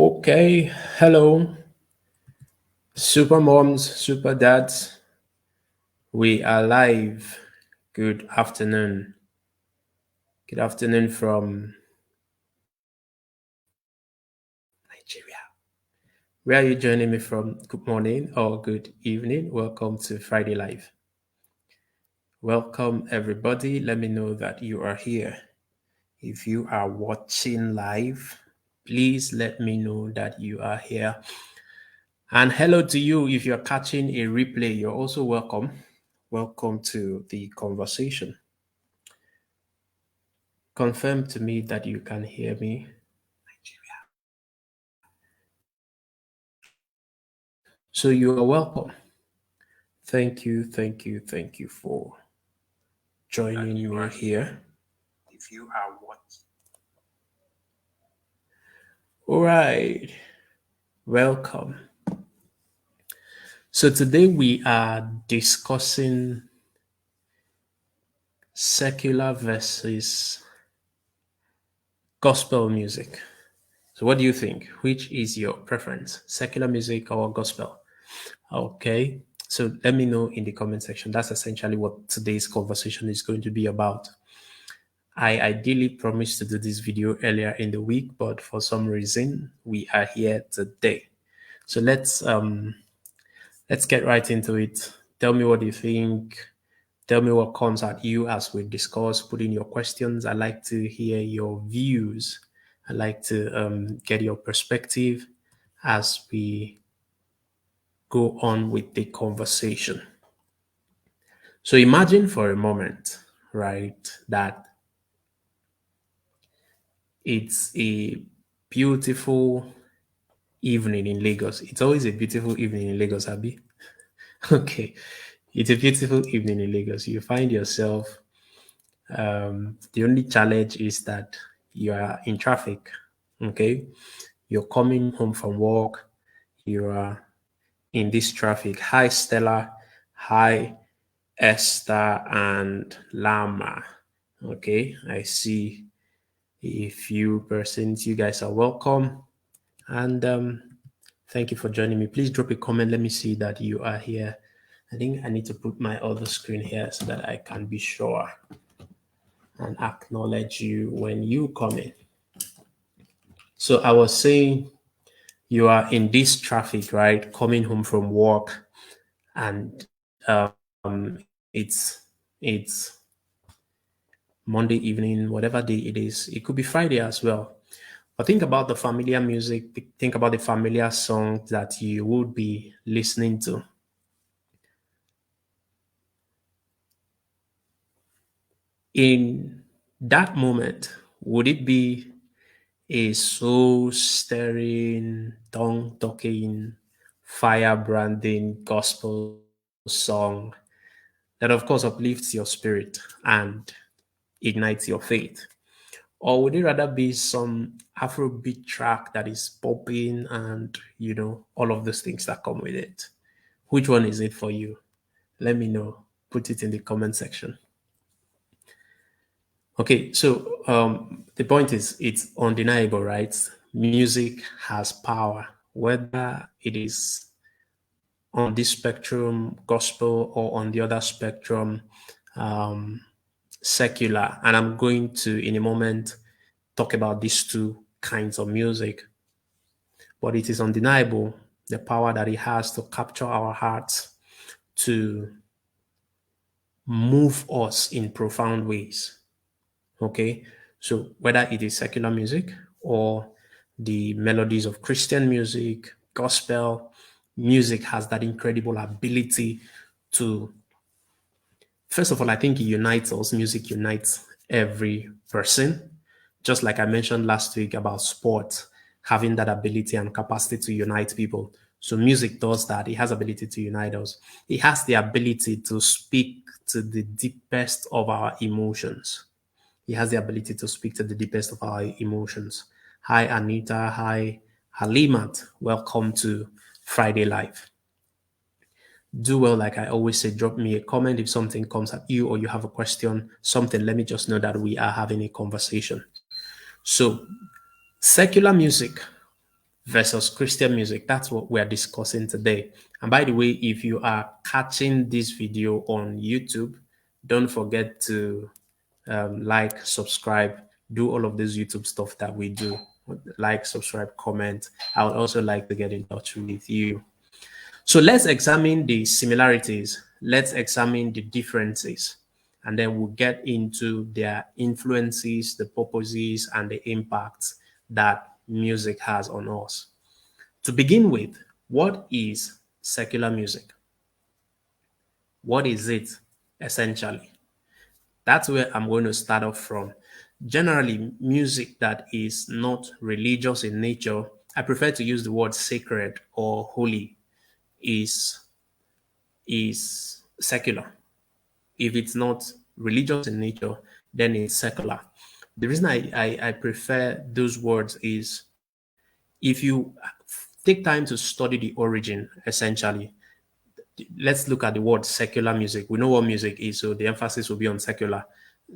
Okay, hello, super moms, super dads. We are live. Good afternoon. Good afternoon from Nigeria. Where are you joining me from? Good morning or good evening. Welcome to Friday Live. Welcome, everybody. Let me know that you are here. If you are watching live, please let me know that you are here. And hello to you. If you're catching a replay, you're also welcome. Welcome to the conversation. Confirm to me that you can hear me. So you are welcome. Thank you for joining me here. If you are what? All right. Welcome. So today we are discussing secular versus gospel music. So what do you think? Which is your preference? Secular music or gospel? Okay. So let me know in the comment section. That's essentially what today's conversation is going to be about. I ideally promised to do this video earlier in the week, but for some reason we are here today. So let's get right into it. Tell me what you think. Tell me what comes at you as we discuss. Put in your questions. I like to hear your views. I like to get your perspective as we go on with the conversation. So imagine for a moment, right, that it's a beautiful evening in Lagos. It's always a beautiful evening in Lagos, Abby. Okay. It's a beautiful evening in Lagos. You find yourself, the only challenge is that you are in traffic. Okay. You're coming home from work. You are in this traffic. Hi, Stella. Hi, Esther and Lama. Okay. I see a few persons. You guys are welcome. And thank you for joining me. Please drop a comment. Let me see that you are here. I think I need to put my other screen here so that I can be sure and acknowledge you when you come in. So I was saying you are in this traffic, right? Coming home from work, and it's Monday evening, whatever day it is. It could be Friday as well. But think about the familiar music. Think about the familiar songs that you would be listening to. In that moment, would it be a soul stirring, tongue talking, fire branding gospel song that, of course, uplifts your spirit and ignites your faith? Or would it rather be some Afrobeat track that is popping and, all of those things that come with it? Which one is it for you? Let me know. Put it in the comment section. Okay, so the point is it's undeniable, right? Music has power, whether it is on this spectrum, gospel, or on the other spectrum, um, secular. And I'm going to, in a moment, talk about these two kinds of music. But it is undeniable the power that it has to capture our hearts, to move us in profound ways. Okay, so whether it is secular music or the melodies of Christian music, gospel music has that incredible ability to, first of all, I think it unites us. Music unites every person. Just like I mentioned last week about sport having that ability and capacity to unite people. So music does that. It has ability to unite us. It has the ability to speak to the deepest of our emotions. He has the ability to speak to the deepest of our emotions. Hi, Anita. Hi, Halimat. Welcome to Friday Live. Do well, like I always say, drop me a comment if something comes at you or you have a question, something. Let me just know that we are having a conversation. So, secular music versus Christian music. That's what we're discussing today. And by the way, if you are catching this video on YouTube, don't forget to like, subscribe, do all of this YouTube stuff that we do. Like, subscribe, comment. I would also like to get in touch with you. So let's examine the similarities, let's examine the differences, and then we'll get into their influences, the purposes, and the impacts that music has on us. To begin with, what is secular music? What is it essentially? That's where I'm going to start off from. Generally, music that is not religious in nature, I prefer to use the word sacred or holy, is secular. If it's not religious in nature, then it's secular. The reason I prefer those words is if you take time to study the origin, essentially, let's look at the word secular music. We know what music is, so the emphasis will be on secular.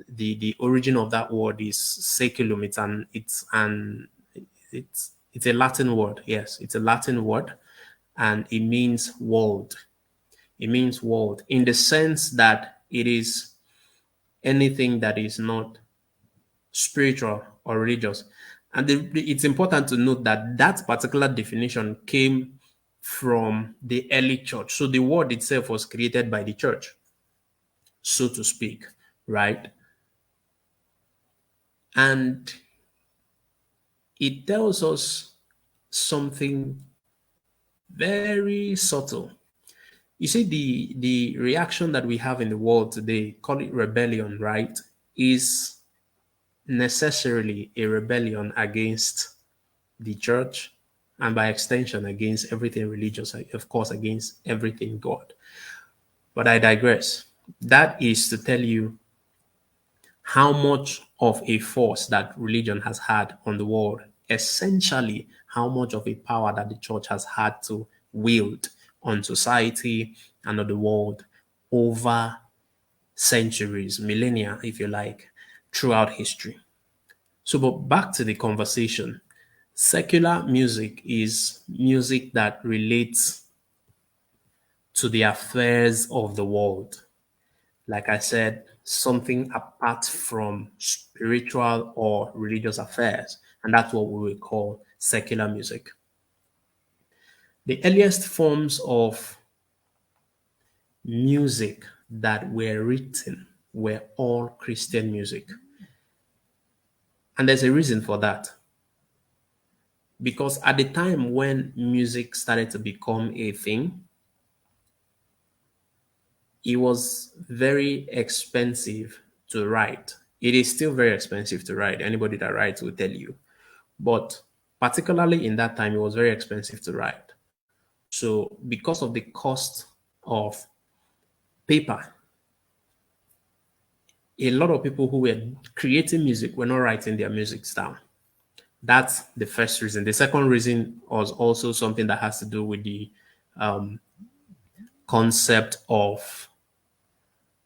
The origin of that word is seculum. It's a Latin word. Yes, it's a Latin word, and it means world. It means world in the sense that it is anything that is not spiritual or religious. And it's important to note that that particular definition came from the early church. So the word itself was created by the church, so to speak, right? And it tells us something very subtle. You see, the reaction that we have in the world today, call it rebellion, right, is necessarily a rebellion against the church, and by extension against everything religious, of course, against everything God. But I digress. That is to tell you how much of a force that religion has had on the world, essentially, how much of a power that the church has had to wield on society and on the world over centuries, millennia, if you like, throughout history. So, but back to the conversation. Secular music is music that relates to the affairs of the world. Like I said, something apart from spiritual or religious affairs. And that's what we will call secular music. The earliest forms of music that were written were all Christian music. And there's a reason for that. Because at the time when music started to become a thing, it was very expensive to write. It is still very expensive to write. Anybody that writes will tell you. But particularly in that time, it was very expensive to write. So, because of the cost of paper, a lot of people who were creating music were not writing their music down. That's the first reason. The second reason was also something that has to do with the concept of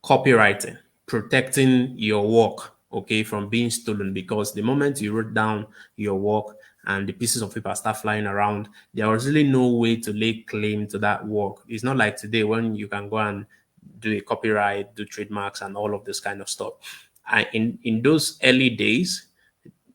copywriting, protecting your work, okay, from being stolen. Because the moment you wrote down your work and the pieces of paper start flying around, there was really no way to lay claim to that work. It's not like today when you can go and do a copyright, do trademarks, and all of this kind of stuff. In those early days,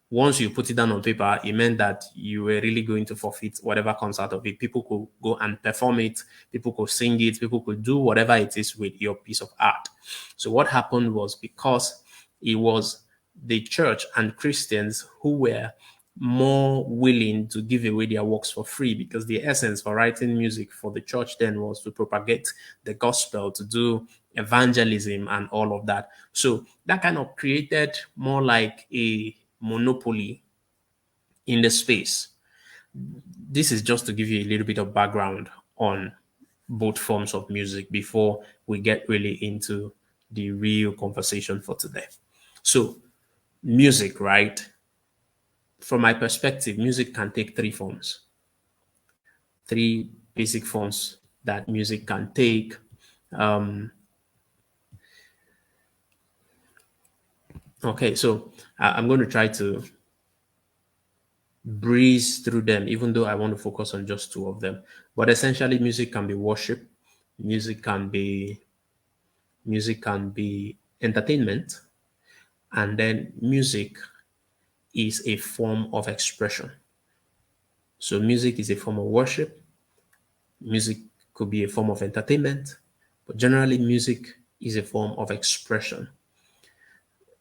once you put it down on paper, it meant that you were really going to forfeit whatever comes out of it. People could go and perform it, people could sing it, people could do whatever it is with your piece of art. So, what happened was because it was the church and Christians who were more willing to give away their works for free, because the essence for writing music for the church then was to propagate the gospel, to do evangelism and all of that. So that kind of created more like a monopoly in the space. This is just to give you a little bit of background on both forms of music before we get really into the real conversation for today. So, music, right? From my perspective, music can take three forms, three basic forms that music can take. Um, okay, so I'm going to try to breeze through them, even though I want to focus on just two of them. But essentially, music can be worship, music can be entertainment, and then music is a form of expression. So music is a form of worship, music could be a form of entertainment, but generally music is a form of expression.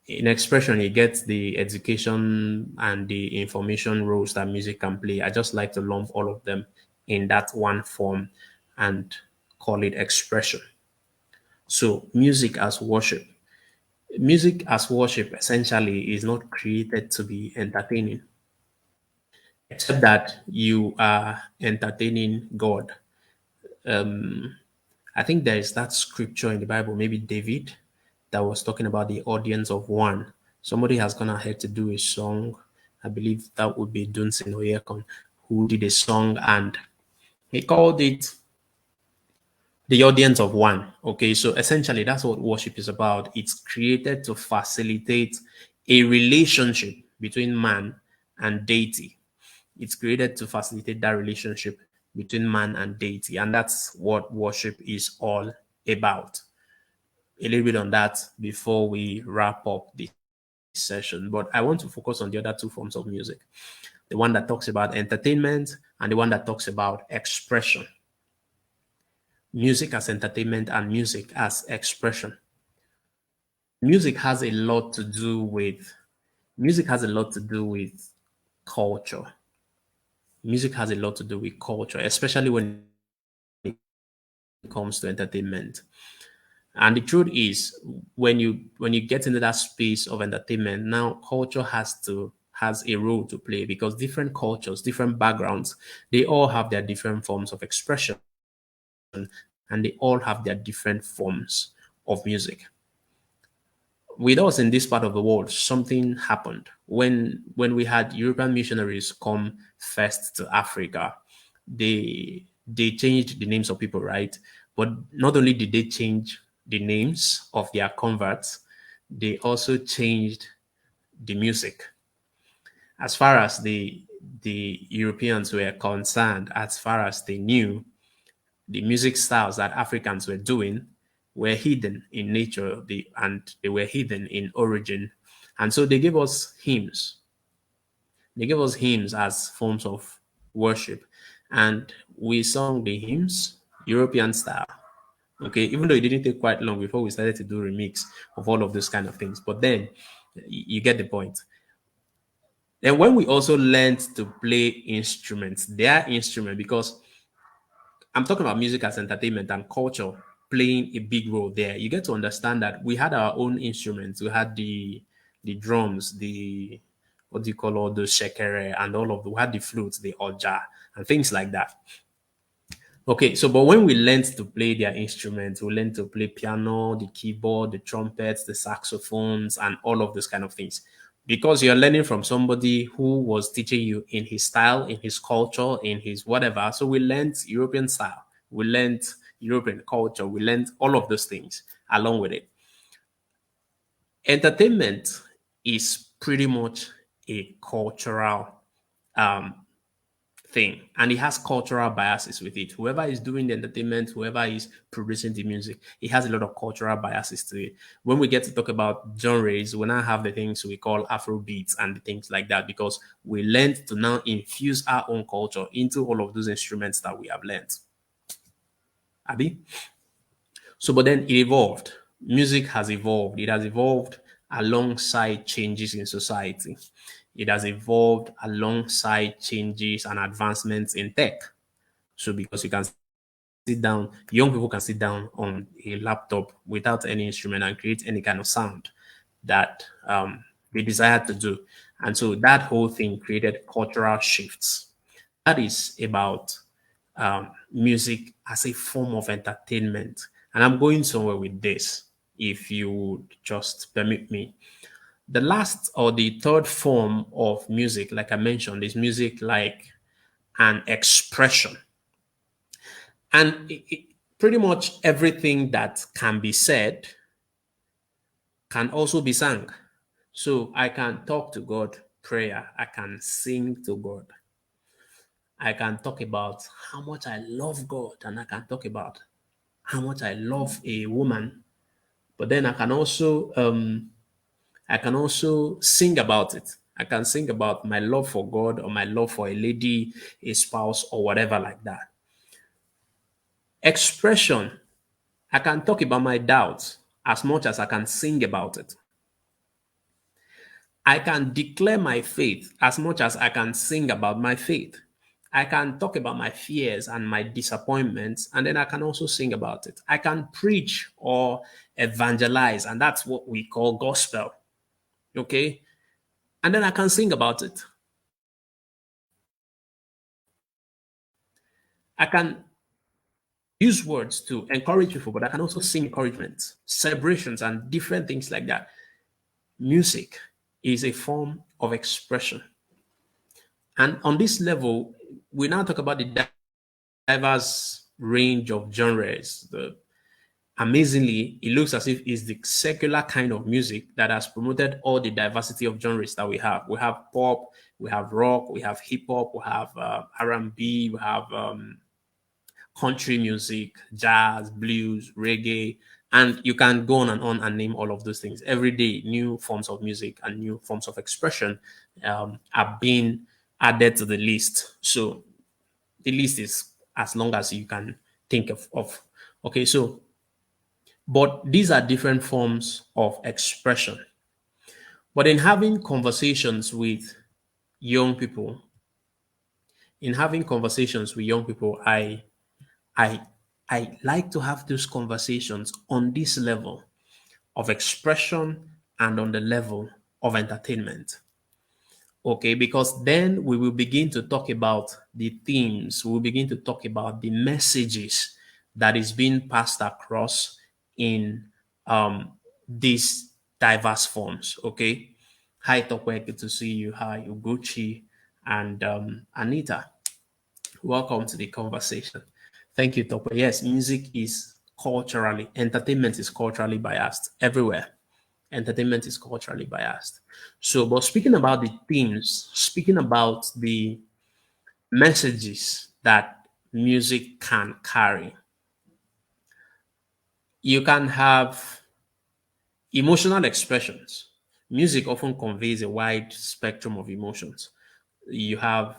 In expression, you get the education and the information roles that music can play. I just like to lump all of them in that one form and call it expression. So, music as worship. Music as worship essentially is not created to be entertaining, except that you are entertaining God. I think there is that scripture in the Bible, maybe David, that was talking about the audience of one. Somebody has gone ahead to do a song. I believe that would be Dunsin Oyekon, who did a song and he called it the audience of one. Okay, so essentially that's what worship is about. It's created to facilitate a relationship between man and deity. It's created to facilitate that relationship between man and deity. And that's what worship is all about. A little bit on that before we wrap up this session. But I want to focus on the other two forms of music, the one that talks about entertainment and the one that talks about expression. Music as entertainment and music as expression. Music has a lot to do with music has a lot to do with culture. Music has a lot to do with culture, especially when it comes to entertainment. And the truth is, when you get into that space of entertainment, now culture has a role to play because different cultures, different backgrounds, they all have their different forms of expression and they all have their different forms of music. With us in this part of the world, something happened when we had European missionaries come first to Africa. They changed the names of people, right? But not only did they change the names of their converts, they also changed the music. As far as the Europeans were concerned, as far as they knew, the music styles that Africans were doing were hidden in nature, and they were hidden in origin. And so they gave us hymns. They gave us hymns as forms of worship. And we sung the hymns European style. Okay, even though it didn't take quite long before we started to do remix of all of those kind of things. But then you get the point. Then when we also learned to play instruments, their instrument, because I'm talking about music as entertainment and culture playing a big role there. You get to understand that we had our own instruments. We had the drums, the what do you call all the shekere and all of the we had the flutes, the oja, and things like that. Okay, so but when we learned to play their instruments, we learned to play piano, the keyboard, the trumpets, the saxophones, and all of those kind of things. Because you're learning from somebody who was teaching you in his style, in his culture, in his whatever. So we learned European style, we learned European culture, we learned all of those things along with it. Entertainment is pretty much a cultural um, thing and it has cultural biases with it. Whoever is doing the entertainment, whoever is producing the music, it has a lot of cultural biases to it. When we get to talk about genres, we now have the things we call Afro beats and things like that because we learned to now infuse our own culture into all of those instruments that we have learned. Abi? So, but then it evolved. Music has evolved. It has evolved alongside changes in society. It has evolved alongside changes and advancements in tech. So, because you can sit down, young people can sit down on a laptop without any instrument and create any kind of sound that they desire to do. And so that whole thing created cultural shifts. That is about music as a form of entertainment. And I'm going somewhere with this, if you would just permit me. The last or the third form of music, like I mentioned, is music like an expression. And pretty much everything that can be said can also be sung. So I can talk to God prayer. I can sing to God. I can talk about how much I love God, and I can talk about how much I love a woman. But then I can also sing about it. I can sing about my love for God or my love for a lady, a spouse, or whatever like that. Expression. I can talk about my doubts as much as I can sing about it. I can declare my faith as much as I can sing about my faith. I can talk about my fears and my disappointments, and then I can also sing about it. I can preach or evangelize, and that's what we call gospel. Okay. And then I can sing about it. I can use words to encourage people, but I can also sing encouragement, celebrations, and different things like that. Music is a form of expression. And on this level, we now talk about the diverse range of genres. Amazingly, it looks as if it's the secular kind of music that has promoted all the diversity of genres that we have. We have pop, we have rock, we have hip hop, we have R&B, we have country music, jazz, blues, reggae, and you can go on and name all of those things. Every day, new forms of music and new forms of expression are being added to the list. So the list is as long as you can think of. Okay, so but these are different forms of expression. But in having conversations with young people, in having conversations with young people, I I like to have those conversations on this level of expression and on the level of entertainment. Okay, because then we will begin to talk about the themes, we'll begin to talk about the messages that is being passed across in these diverse forms. Okay. Hi Tokwe, good to see you. Hi Uguchi and Anita. Welcome to the conversation. Thank you, Tope. Yes, music is culturally, entertainment is culturally biased everywhere. Entertainment is culturally biased. So, but speaking about the themes, speaking about the messages that music can carry, you can have emotional expressions. Music often conveys a wide spectrum of emotions. You have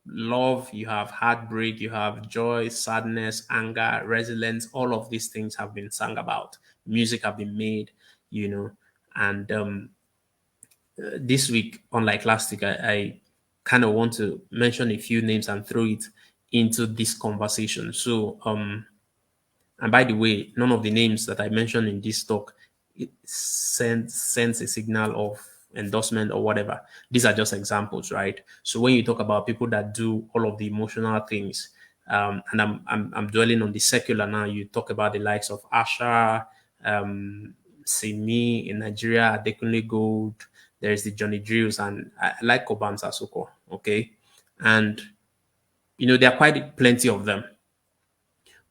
love, you have heartbreak, you have joy, sadness, anger, resilience. All of these things have been sung about. Music have been made, you know. And this week, unlike last week, I kind of want to mention a few names and throw it into this conversation. So and by the way, none of the names that I mentioned in this talk it sends a signal of endorsement or whatever. These are just examples, right? So when you talk about people that do all of the emotional things, and I'm dwelling on the secular now, you talk about the likes of Asha, Simi in Nigeria, Adekunle Gold, there's the Johnny Drills, and I like Kobam Sasuko, okay? And, there are quite plenty of them,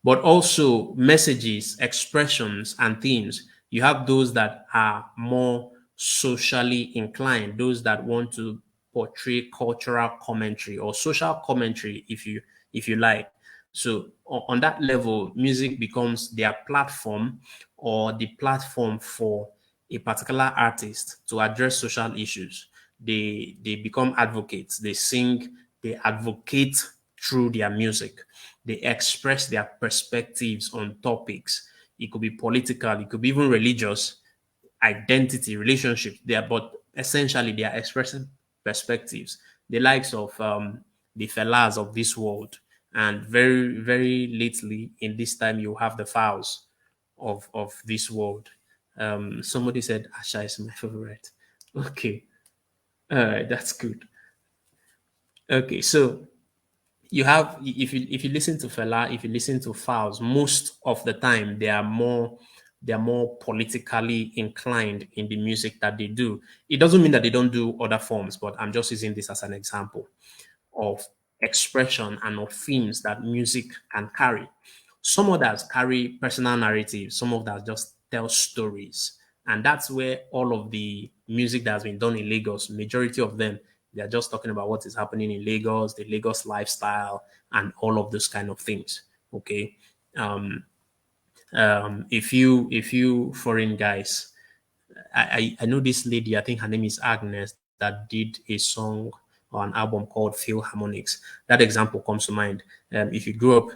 but also messages, expressions, and themes. You have those that are more socially inclined, those that want to portray cultural commentary or social commentary, if you like. So on that level, music becomes their platform or the platform for a particular artist to address social issues. They become advocates. They sing, they advocate through their music. They express their perspectives on topics. It could be political, it could be even religious, identity, relationships. But essentially they are expressing perspectives. The likes of the fellas of this world, and very, very lately in this time you have the fowls of this world. Somebody said Asha is my favorite. Okay, that's good. Okay, so you have if you listen to Fela, if you listen to Fowls, most of the time they are more politically inclined in the music that they do. It doesn't mean that they don't do other forms, but I'm just using this as an example of expression and of themes that music can carry. Some others carry personal narratives, some of that just tell stories. And that's where all of the music that has been done in Lagos, majority of them, they are just talking about what is happening in Lagos, the Lagos lifestyle, and all of those kind of things. Okay. Um, if you foreign guys, I know this lady, I think her name is Agnes, that did a song or an album called Philharmonics. That example comes to mind. If you grew up,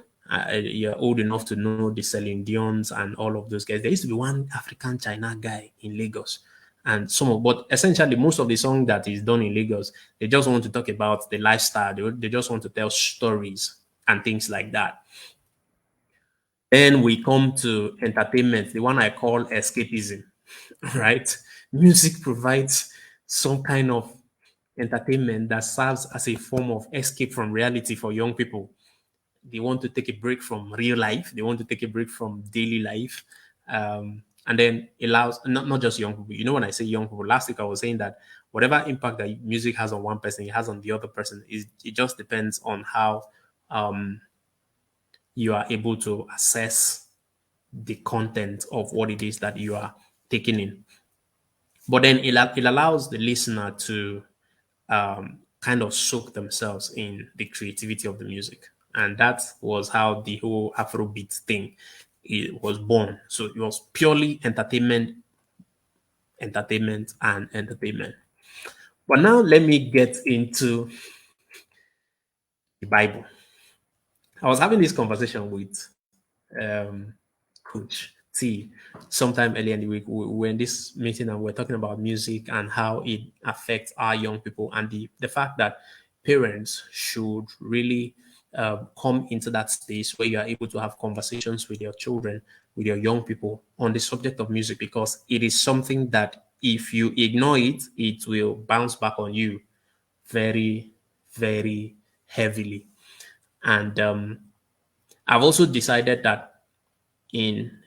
you're old enough to know the Celine Dion's and all of those guys. There used to be one African China guy in Lagos. And but essentially, most of the song that is done in Lagos, they just want to talk about the lifestyle. They just want to tell stories and things like that. Then we come to entertainment, the one I call escapism, right? Music provides some kind of entertainment that serves as a form of escape from reality for young people. They want to take a break from real life, they want to take a break from daily life. And then allows not just young people. You know, when I say young people, last week I was saying that whatever impact that music has on one person, it has on the other person. It just depends on how um, you are able to assess the content of what it is that you are taking in. But then it allows the listener to kind of soak themselves in the creativity of the music. And that was how the whole Afrobeat thing it was born. So it was purely entertainment, entertainment, and entertainment. But now let me get into the Bible. I was having this conversation with um, Coach T sometime earlier in the week. We were in this meeting and we are talking about music and how it affects our young people, and the fact that parents should really come into that space where you are able to have conversations with your children, with your young people on the subject of music, because it is something that if you ignore it, it will bounce back on you very, very heavily. And I've also decided that in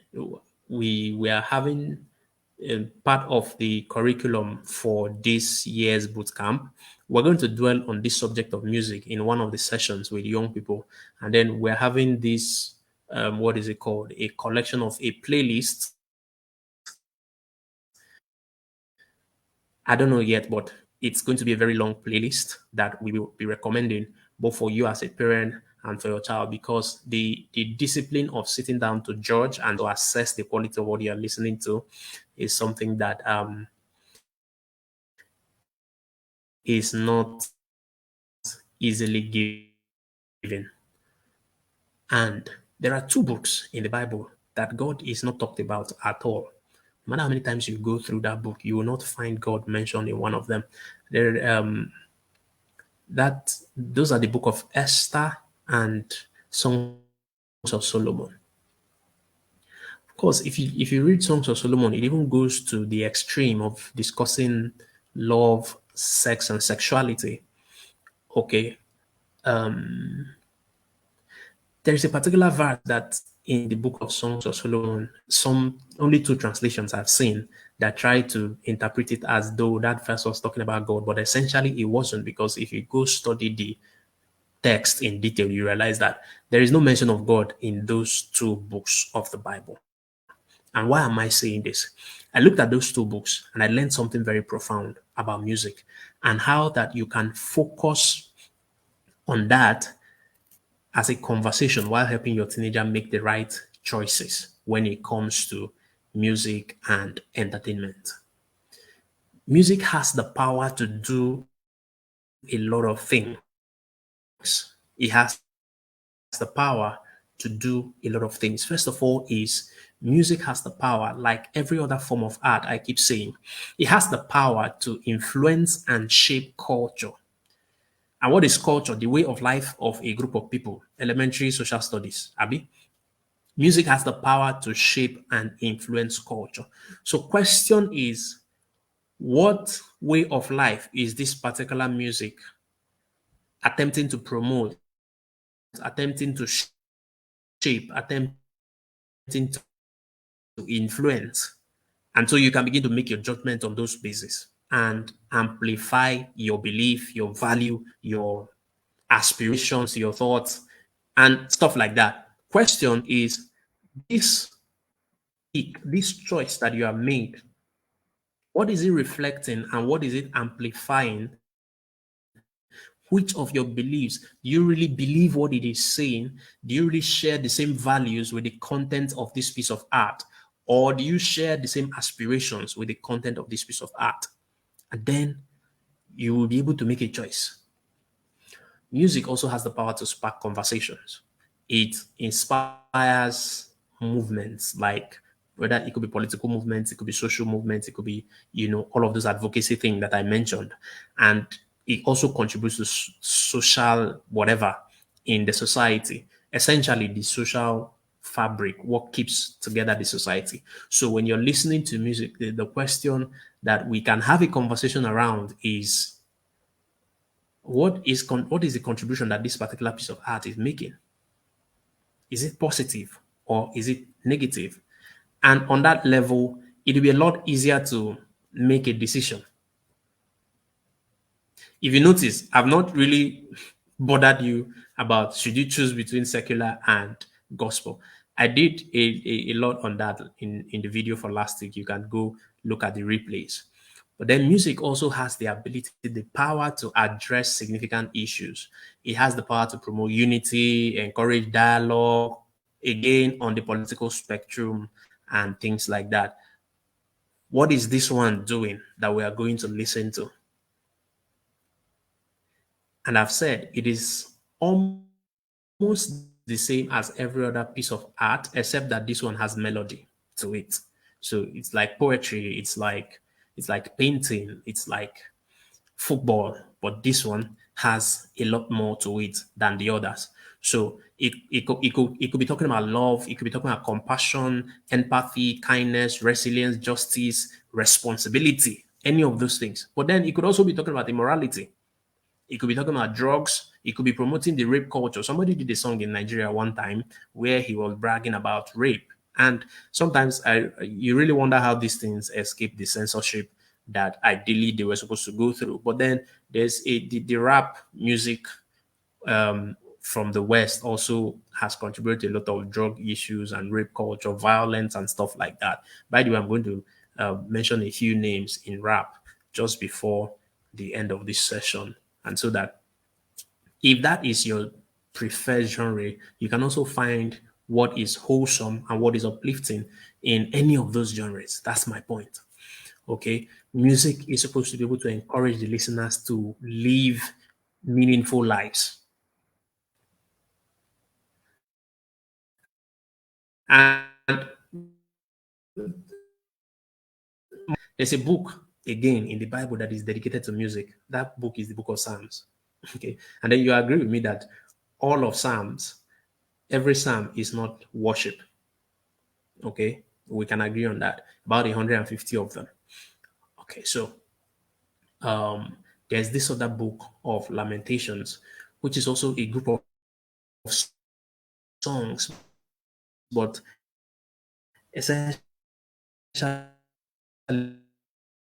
we are having part of the curriculum for this year's boot camp. We're going to dwell on this subject of music in one of the sessions with young people, and then we're having this what is it called, a collection of a playlist. I don't know yet, but it's going to be a very long playlist that we will be recommending both for you as a parent and for your child, because the discipline of sitting down to judge and to assess the quality of what you're listening to is something that is not easily given. And there are two books in the Bible that God is not talked about at all. No matter how many times you go through that book, you will not find God mentioned in one of them. There, that those are the book of Esther and Songs of Solomon. Of course, if you read Songs of Solomon, it even goes to the extreme of discussing love, sex, and sexuality. Okay, there is a particular verse that in the book of Songs of Solomon, some only two translations I've seen that try to interpret it as though that verse was talking about God, but essentially it wasn't, because if you go study the text in detail, you realize that there is no mention of God in those two books of the Bible. And why am I saying this? I looked at those two books and I learned something very profound about music and how that you can focus on that as a conversation while helping your teenager make the right choices when it comes to music and entertainment. Music has the power to do a lot of things. It has the power to do a lot of things. First of all, is music has the power, like every other form of art, I keep saying, it has the power to influence and shape culture. And what is culture? The way of life of a group of people. Elementary social studies, Abby. Music has the power to shape and influence culture. So, question is, what way of life is this particular music attempting to promote, attempting to shape, attempting to influence? And so you can begin to make your judgment on those bases and amplify your belief, your value, your aspirations, your thoughts, and stuff like that. Question is, this this choice that you have made, What is it reflecting and what is it amplifying? Which of your beliefs do you really believe what it is saying? Do you really share the same values with the content of this piece of art? Or do you share the same aspirations with the content of this piece of art? And then you will be able to make a choice. Music also has the power to spark conversations. It inspires movements, like whether it could be political movements, it could be social movements, it could be, all of those advocacy things that I mentioned. And it also contributes to social whatever in the society. Essentially, the social fabric, what keeps together the society. So when you're listening to music, the question that we can have a conversation around is what is the contribution that this particular piece of art is making? Is it positive or is it negative? And on that level, it will be a lot easier to make a decision. If you notice, I've not really bothered you about should you choose between secular and gospel. I did a lot on that in the video for last week. You can go look at the replays. But then music also has the ability, the power to address significant issues. It has the power to promote unity, encourage dialogue, again, on the political spectrum and things like that. What is this one doing that we are going to listen to? And I've said it is almost the same as every other piece of art, except that this one has melody to it. So it's like poetry, it's like painting, it's like football, but this one has a lot more to it than the others. So it could be talking about love, it could be talking about compassion, empathy, kindness, resilience, justice, responsibility, any of those things. But then it could also be talking about immorality. It could be talking about drugs. It could be promoting the rape culture. Somebody did a song in Nigeria one time where he was bragging about rape. And sometimes you really wonder how these things escape the censorship that ideally they were supposed to go through. But then there's the rap music from the West also has contributed a lot of drug issues and rape culture, violence, and stuff like that. By the way, I'm going to mention a few names in rap just before the end of this session. And so that if that is your preferred genre, you can also find what is wholesome and what is uplifting in any of those genres. That's my point. Okay. Music is supposed to be able to encourage the listeners to live meaningful lives. And there's a book again in the Bible that is dedicated to music. That book is the book of Psalms. Okay. And then you agree with me that all of Psalms, every Psalm is not worship. Okay. We can agree on that. About 150 of them. Okay. So um, there's this other book of Lamentations, which is also a group of songs, but essentially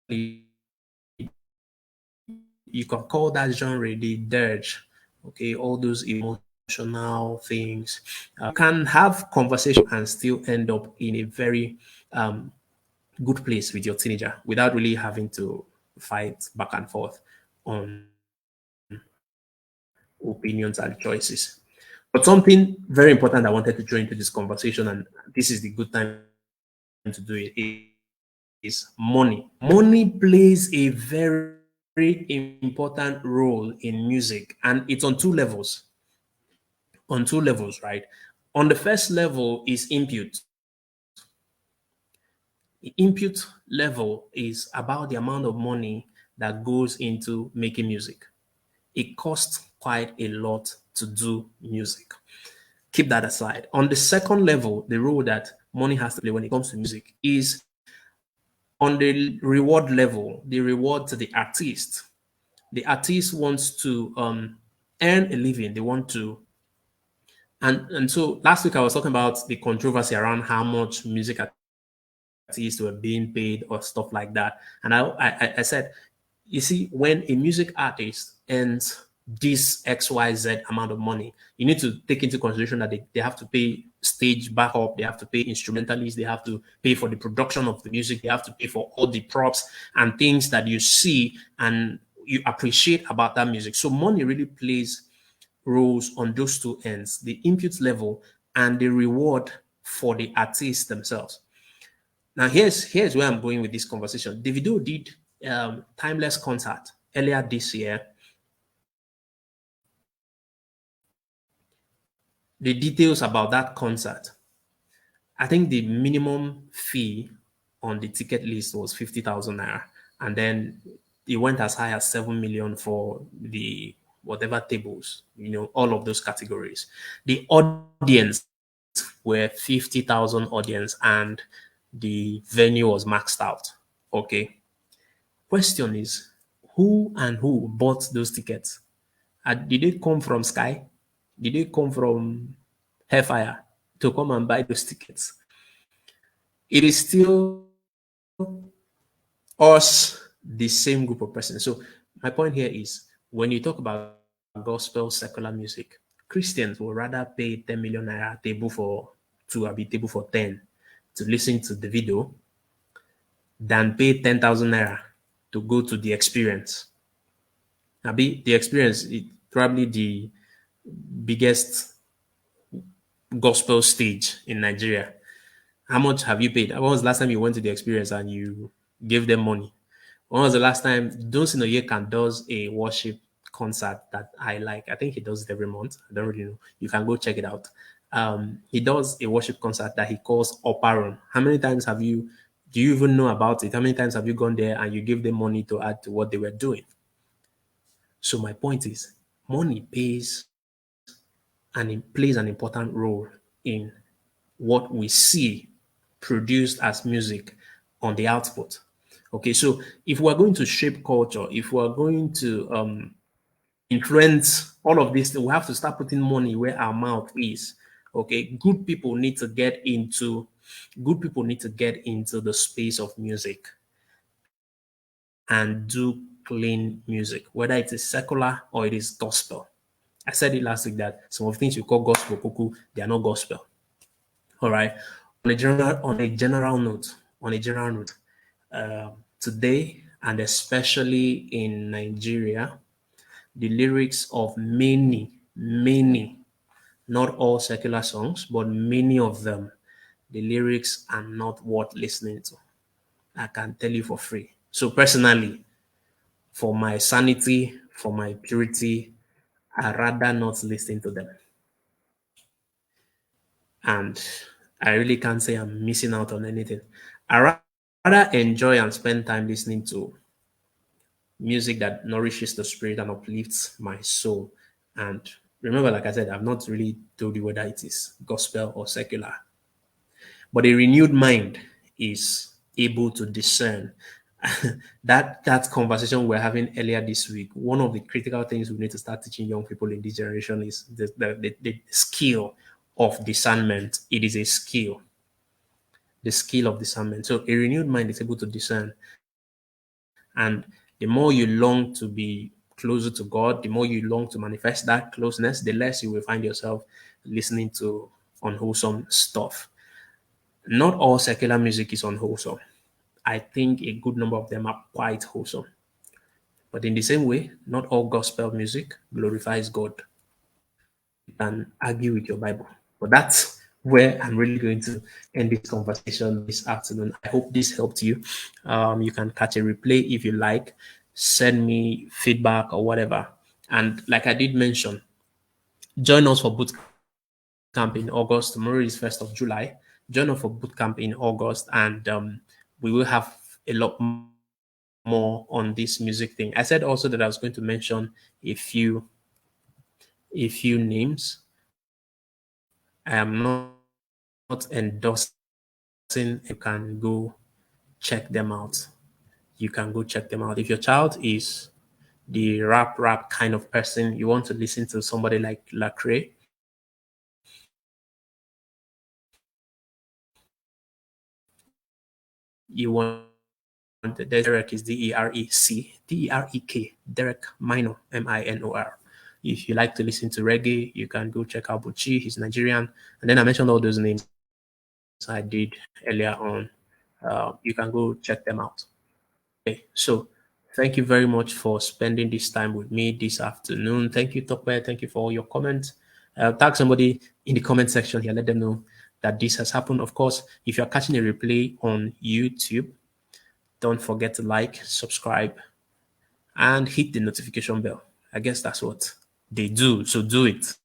you can call that genre the dirge. Okay, all those emotional things. Can have conversation and still end up in a very good place with your teenager without really having to fight back and forth on opinions and choices. But something very important I wanted to throw into this conversation, and this is the good time to do it, is money. Money plays a very, very important role in music, and it's on two levels. On two levels, right? On the first level is input. The input level is about the amount of money that goes into making music. It costs quite a lot to do music. Keep that aside. On the second level, the role that money has to play when it comes to music is on the reward level, the reward to the artist. The artist wants to earn a living. They want to, and so last week I was talking about the controversy around how much music artists were being paid or stuff like that. And I said, you see, when a music artist earns this XYZ amount of money. You need to take into consideration that they have to pay stage backup, they have to pay instrumentalists, they have to pay for the production of the music, they have to pay for all the props and things that you see and you appreciate about that music. So money really plays roles on those two ends, the input level and the reward for the artists themselves. Now, here's where I'm going with this conversation. Davido did Timeless concert earlier this year. The details about that concert, I think the minimum fee on the ticket list was 50,000 naira. And then it went as high as 7 million for the whatever tables, all of those categories. The audience were 50,000 audience and the venue was maxed out. Okay. Question is, who and who bought those tickets? Did they come from Sky? Did they come from Hellfire to come and buy those tickets? It is still us, the same group of persons. So my point here is when you talk about gospel secular music, Christians will rather pay 10 million naira table for to be table for 10 to listen to the video than pay 10,000 naira to go to the experience. Abi, the experience is probably the biggest gospel stage in Nigeria. How much have you paid? When was the last time you went to the experience and you gave them money? When was the last time Dunsin Oyekan does a worship concert that I like? I think he does it every month. I don't really know. You can go check it out. He does a worship concert that he calls Upper Room. How many times do you even know about it? How many times have you gone there and you give them money to add to what they were doing? So my point is, money pays and it plays an important role in what we see produced as music on the output. Okay, so if we're going to shape culture, if we're going to influence all of this, we have to start putting money where our mouth is. Okay, good people need to get into the space of music and do clean music, whether it is secular or it is gospel. I said it last week that some of the things you call gospel cuckoo, they are not gospel. All right. On a general note, today and especially in Nigeria, the lyrics of many, not all secular songs, but many of them, the lyrics are not worth listening to. I can tell you for free. So personally, for my sanity, for my purity, I rather not listen to them. And I really can't say I'm missing out on anything. Rather enjoy and spend time listening to music that nourishes the spirit and uplifts my soul. And remember, like I said, I've not really told you whether it is gospel or secular, but a renewed mind is able to discern. That conversation we're having earlier this week, one of the critical things we need to start teaching young people in this generation is the skill of discernment. It is a skill, the skill of discernment. So a renewed mind is able to discern. And the more you long to be closer to God, the more you long to manifest that closeness, the less you will find yourself listening to unwholesome stuff. Not all secular music is unwholesome. I think a good number of them are quite wholesome. But in the same way, not all gospel music glorifies God. You can argue with your Bible. But that's where I'm really going to end this conversation this afternoon. I hope this helped you. You can catch a replay if you like, send me feedback or whatever. And like I did mention, join us for boot camp in August. Tomorrow is 1st of July. Join us for boot camp in August, and we will have a lot more on this music thing. I said also that I was going to mention a few names. I am not endorsing. You can go check them out. You can go check them out. If your child is the rap kind of person, you want to listen to somebody like Lecrae, you want Derek is Derek, Derek Minor, Minor. If you like to listen to reggae, you can go check out Buchi. He's Nigerian. And then I mentioned all those names I did earlier on. You can go check them out. Okay, so thank you very much for spending this time with me this afternoon. Thank you, Tokwe. Thank you for all your comments. Tag somebody in the comment section here. Let them know that this has happened. Of course, if you're catching a replay on YouTube, don't forget to like, subscribe, and hit the notification bell. I guess that's what they do. So do it,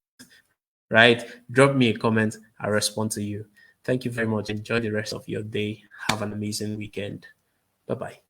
right? Drop me a comment. I'll respond to you. Thank you very much. Enjoy the rest of your day. Have an amazing weekend. Bye bye.